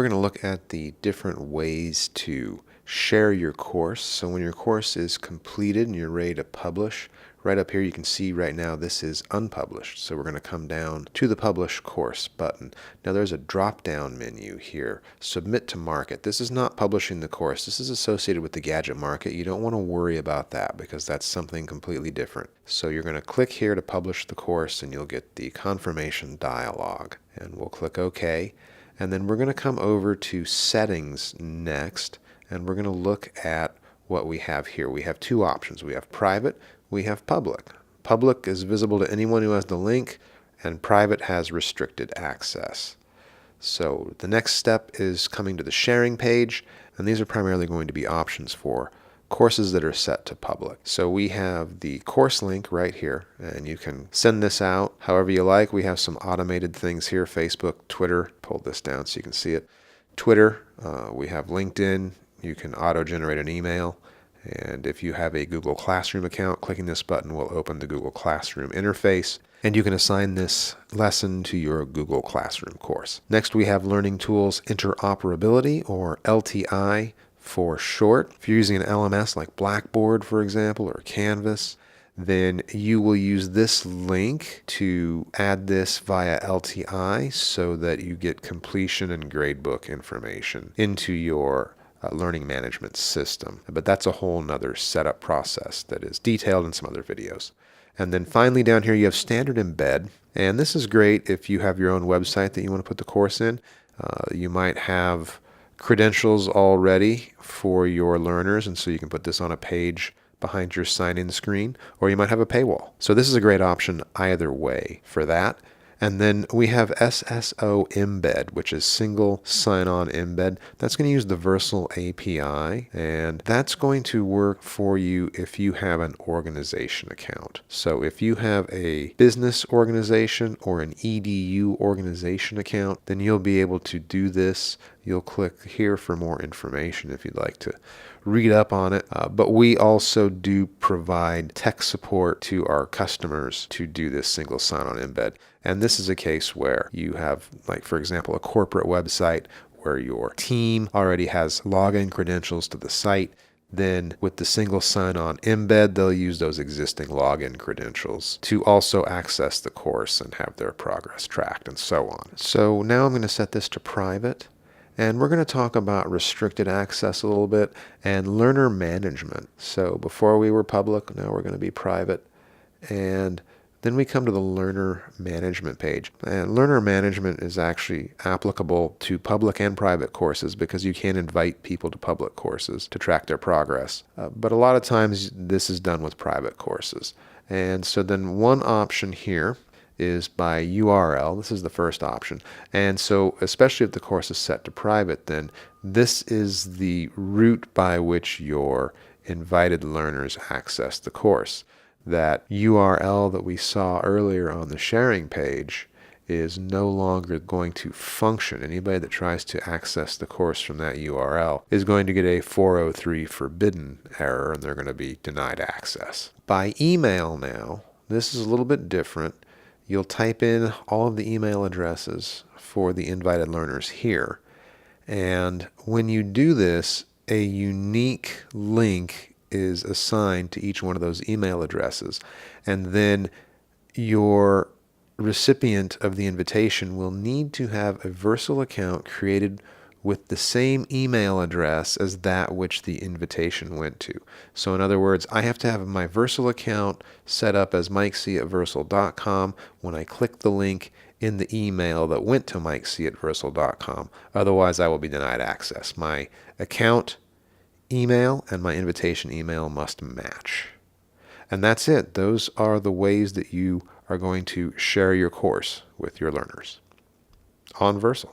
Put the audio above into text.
we're going to look at the different ways to share your course. So when your course is completed and you're ready to publish, right up here you can see right now this is unpublished. So we're going to come down to the Publish Course button. Now there's a drop-down menu here, Submit to Market. This is not publishing the course. This is associated with the gadget market. You don't want to worry about that because that's something completely different. So you're going to click here to publish the course and you'll get the confirmation dialog. And we'll click OK. And then we're going to come over to Settings next, and we're going to look at what we have here. We have two options. We have private, we have public. Public is visible to anyone who has the link, and private has restricted access. So the next step is coming to the sharing page, and these are primarily going to be options for courses that are set to public. So we have the course link right here, and you can send this out however you like. We have some automated things here, Facebook, Twitter. Pull this down so you can see it. Twitter, we have LinkedIn. You can auto-generate an email. And if you have a Google Classroom account, clicking this button will open the Google Classroom interface, and you can assign this lesson to your Google Classroom course. Next, we have Learning Tools Interoperability, or LTI for short. If you're using an LMS like Blackboard, for example, or Canvas, then you will use this link to add this via LTI so that you get completion and gradebook information into your learning management system. But that's a whole nother setup process that is detailed in some other videos. And then finally down here you have Standard Embed, and this is great if you have your own website that you want to put the course in. You might have credentials already for your learners, and so you can put this on a page behind your sign-in screen, or you might have a paywall. So this is a great option either way for that. And then we have SSO Embed, which is Single Sign-On Embed. That's going to use the Versal API, and that's going to work for you if you have an organization account. So if you have a business organization or an EDU organization account, then you'll be able to do this. You'll click here for more information if you'd like to read up on it. But we also do provide tech support to our customers to do this single sign-on embed. And this is a case where you have, like, for example, a corporate website where your team already has login credentials to the site. Then with the single sign-on embed, they'll use those existing login credentials to also access the course and have their progress tracked and so on. So now I'm going to set this to private. And we're going to talk about restricted access a little bit and learner management. So before we were public, now we're going to be private. And then we come to the learner management page. And learner management is actually applicable to public and private courses because you can invite people to public courses to track their progress. But a lot of times this is done with private courses. And so then one option here is by URL. This is the first option. And so especially if the course is set to private, then this is the route by which your invited learners access the course. That URL that we saw earlier on the sharing page is no longer going to function. Anybody that tries to access the course from that URL is going to get a 403 forbidden error, and they're going to be denied access. By email now, this is a little bit different. You'll type in all of the email addresses for the invited learners here. And when you do this, a unique link is assigned to each one of those email addresses. And then your recipient of the invitation will need to have a Versal account created with the same email address as that which the invitation went to. So in other words, I have to have my Versal account set up as mikec@versal.com when I click the link in the email that went to mikec@versal.com. Otherwise, I will be denied access. My account email and my invitation email must match. And that's it. Those are the ways that you are going to share your course with your learners on Versal.